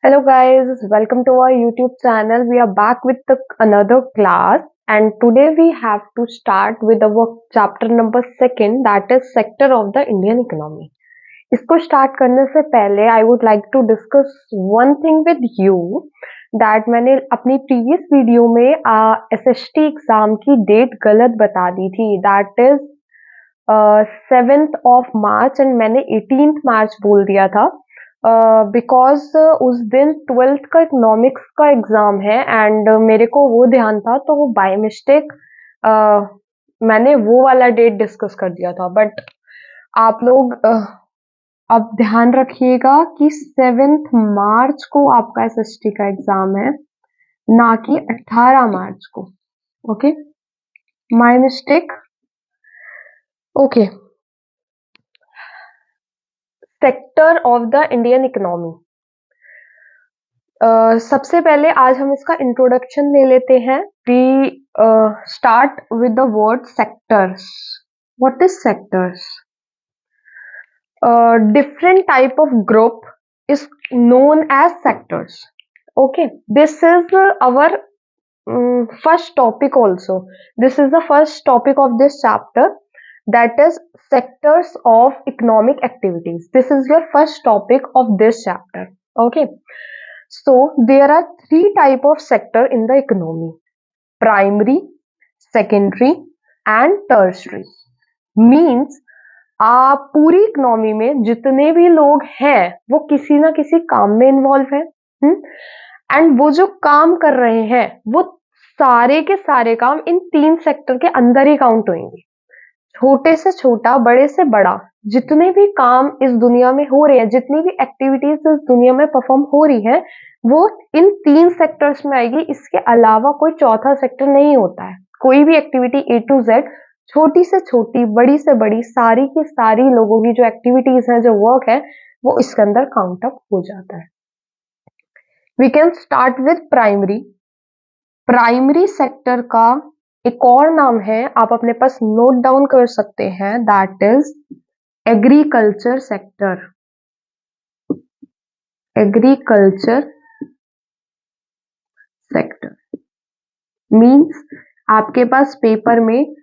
Hello guys, welcome to our YouTube channel. We are back with another class and today we have to start with our chapter number second, that is sector of the Indian economy. इसको start करने से पहले I would like to discuss one thing with you that मैंने अपनी previous video में SST exam की date गलत बता दी थी, that is 7th of March and मैंने 18th मार्च बोल दिया था बिकॉज उस दिन 12th का इकोनॉमिक्स का एग्जाम है एंड मेरे को वो ध्यान था, तो वो बाय मिस्टेक मैंने वो वाला डेट डिस्कस कर दिया था। बट आप लोग अब ध्यान रखिएगा कि 7th मार्च को आपका एसएसटी का एग्जाम है, ना कि 18 मार्च को। Okay, my mistake. Okay, sector of the Indian economy. सबसे पहले आज हम इसका इंट्रोडक्शन ले लेते हैं। We start with the word sectors. What is sectors? Different type of group is known as sectors. Okay, this is our first topic also. This is the first topic of this chapter, that is sectors of economic activities. This is your first topic of this chapter. Okay, so there are three type of sector in the economy: primary, secondary and tertiary. Means पूरी economy में जितने भी लोग हैं वो किसी ना किसी काम में इन्वॉल्व है, एंड वो जो काम कर रहे हैं वो सारे के सारे काम इन तीन सेक्टर के अंदर ही काउंट होंगे। छोटे से छोटा, बड़े से बड़ा, जितने भी काम इस दुनिया में हो रहे हैं, जितनी भी एक्टिविटीज इस दुनिया में परफॉर्म हो रही है, वो इन तीन सेक्टर्स में आएगी। इसके अलावा कोई चौथा सेक्टर नहीं होता है। कोई भी एक्टिविटी A to Z, छोटी से छोटी, बड़ी से बड़ी, सारी की सारी लोगों की जो एक्टिविटीज है, जो वर्क है, वो इसके अंदर काउंट अप हो जाता है। We can start with primary. Primary sector का एक और नाम है, आप अपने पास नोट डाउन कर सकते हैं, that is agriculture sector. Agriculture sector means आपके पास पेपर में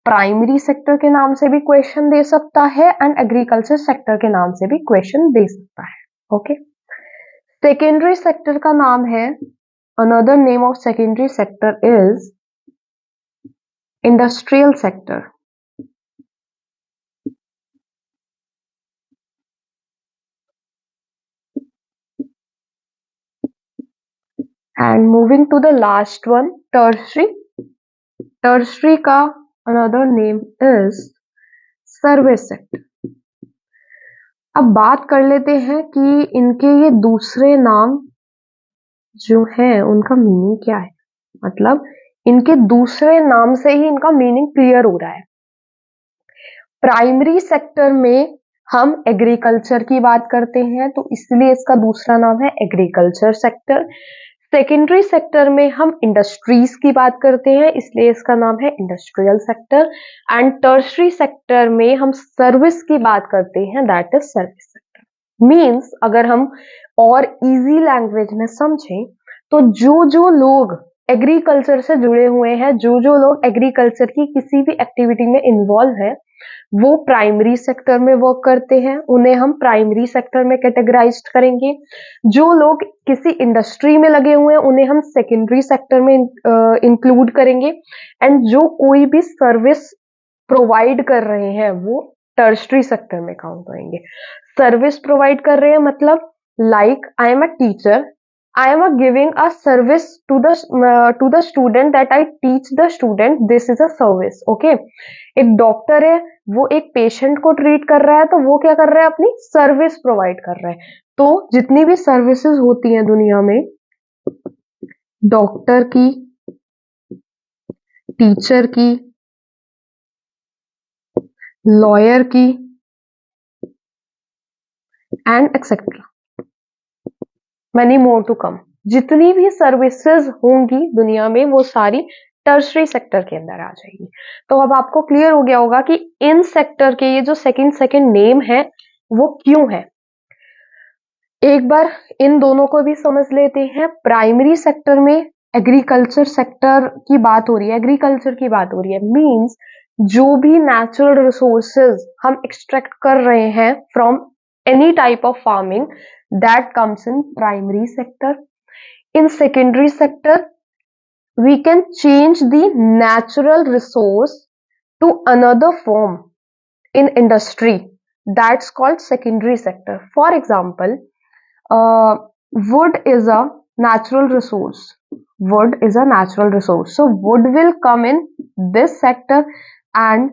प्राइमरी सेक्टर के नाम से भी क्वेश्चन दे सकता है एंड एग्रीकल्चर सेक्टर के नाम से भी क्वेश्चन दे सकता है। ओके, सेकेंडरी सेक्टर का नाम है, another name of secondary sector is industrial sector. And moving to the last one, tertiary. Tertiary का another name is service sector. अब बात कर लेते हैं कि इनके ये दूसरे नाम जो हैं उनका मीनिंग क्या है। मतलब इनके दूसरे नाम से ही इनका मीनिंग क्लियर हो रहा है। प्राइमरी सेक्टर में हम एग्रीकल्चर की बात करते हैं, तो इसलिए इसका दूसरा नाम है एग्रीकल्चर सेक्टर। सेकेंडरी सेक्टर में हम इंडस्ट्रीज की बात करते हैं, इसलिए इसका नाम है industrial sector. And tertiary sector में हम सर्विस की बात करते हैं, that is service sector. Means अगर हम और इजी लैंग्वेज में समझें तो जो जो लोग एग्रीकल्चर से जुड़े हुए हैं, जो जो लोग एग्रीकल्चर की किसी भी एक्टिविटी में इन्वॉल्व है, वो प्राइमरी सेक्टर में वर्क करते हैं, उन्हें हम प्राइमरी सेक्टर में कैटेगराइज करेंगे। जो लोग किसी इंडस्ट्री में लगे हुए हैं उन्हें हम सेकेंडरी सेक्टर में इंक्लूड करेंगे। एंड जो कोई भी सर्विस प्रोवाइड कर रहे हैं वो टर्शरी सेक्टर में काउंट होंगे। सर्विस प्रोवाइड कर रहे हैं मतलब like I am a teacher, I am giving a service to the student that I teach the student. This is a service. Okay. एक डॉक्टर है, वो एक पेशेंट को ट्रीट कर रहा है, तो वो क्या कर रहा है, अपनी सर्विस प्रोवाइड कर रहा है। तो जितनी भी सर्विसेज होती हैं दुनिया में, डॉक्टर की, टीचर की, लॉयर की and etcetera, many more to come, जितनी भी सर्विसेज होंगी दुनिया में वो सारी टर्शरी सेक्टर के अंदर आ जाएगी। तो अब आपको क्लियर हो गया होगा कि इन सेक्टर के ये जो सेकंड नेम है वो क्यों है। एक बार इन दोनों को भी समझ लेते हैं। प्राइमरी सेक्टर में एग्रीकल्चर सेक्टर की बात हो रही है, एग्रीकल्चर की बात हो रही है, मींस जो भी नेचुरल रिसोर्सेज हम एक्सट्रैक्ट कर रहे हैं from any type of farming, that comes in primary sector. In secondary sector we can change the natural resource to another form in industry, that's called secondary sector. For example, uh, wood is a natural resource. Wood is a natural resource, so wood will come in this sector, and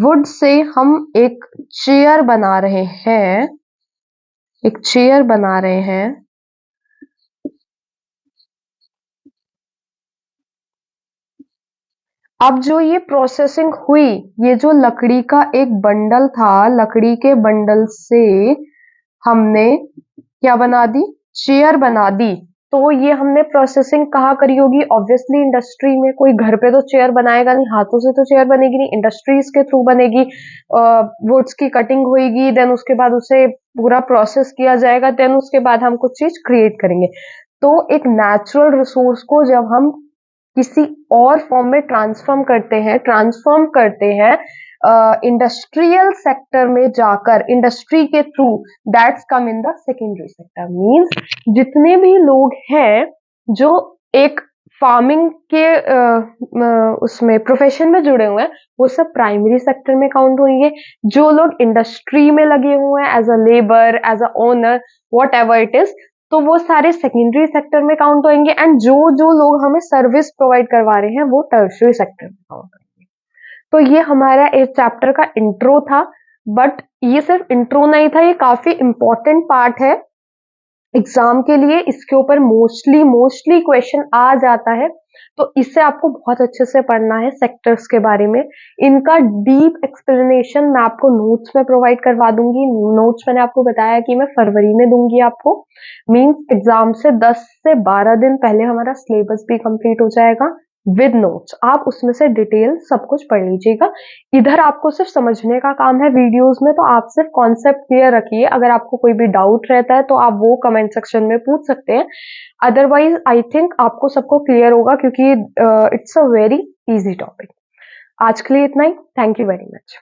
wood से हम एक chair बना रहे हैं, एक chair बना रहे हैं। अब जो ये प्रोसेसिंग हुई, ये जो लकड़ी का एक बंडल था, लकड़ी के बंडल से हमने क्या बना दी, चेयर बना दी। तो ये हमने प्रोसेसिंग कहाँ करी होगी, ऑब्वियसली इंडस्ट्री में। कोई घर पे तो चेयर बनाएगा नहीं, हाथों से तो चेयर बनेगी नहीं, इंडस्ट्रीज के थ्रू बनेगी। वुड्स की कटिंग होगी, देन उसके बाद उसे पूरा प्रोसेस किया जाएगा, देन उसके बाद हम कुछ चीज क्रिएट करेंगे। तो एक नेचुरल रिसोर्स को जब हम किसी और फॉर्म में ट्रांसफॉर्म करते हैं इंडस्ट्रियल सेक्टर में जाकर, इंडस्ट्री के through, that's come in the secondary sector. Means जितने भी लोग हैं जो एक फार्मिंग के उसमें प्रोफेशन में जुड़े हुए हैं, वो सब प्राइमरी सेक्टर में काउंट होंगे। जो लोग इंडस्ट्री में लगे हुए हैं as a labour, as a owner, whatever it is, तो वो सारे सेकेंडरी सेक्टर में काउंट होंगे। एंड जो जो लोग हमें सर्विस प्रोवाइड करवा रहे हैं वो टर्शियरी सेक्टर में काउंट होंगे। तो ये हमारा इस चैप्टर का इंट्रो था, बट ये सिर्फ इंट्रो नहीं था, ये काफी इंपॉर्टेंट पार्ट है एग्जाम के लिए। इसके ऊपर मोस्टली क्वेश्चन आ जाता है, तो इससे आपको बहुत अच्छे से पढ़ना है सेक्टर्स के बारे में। इनका डीप एक्सप्लेनेशन मैं आपको नोट्स में प्रोवाइड करवा दूंगी। नोट्स मैंने आपको बताया कि मैं फरवरी में दूंगी आपको, मींस एग्जाम से 10 से 12 दिन पहले हमारा सिलेबस भी कंप्लीट हो जाएगा विद नोट्स। आप उसमें से डिटेल सब कुछ पढ़ लीजिएगा। इधर आपको सिर्फ समझने का काम है वीडियोस में, तो आप सिर्फ कॉन्सेप्ट क्लियर रखिए। अगर आपको कोई भी डाउट रहता है तो आप वो कमेंट सेक्शन में पूछ सकते हैं। अदरवाइज आई थिंक आपको सबको क्लियर होगा, क्योंकि it's a very easy topic. आज के लिए इतना ही। Thank you very much.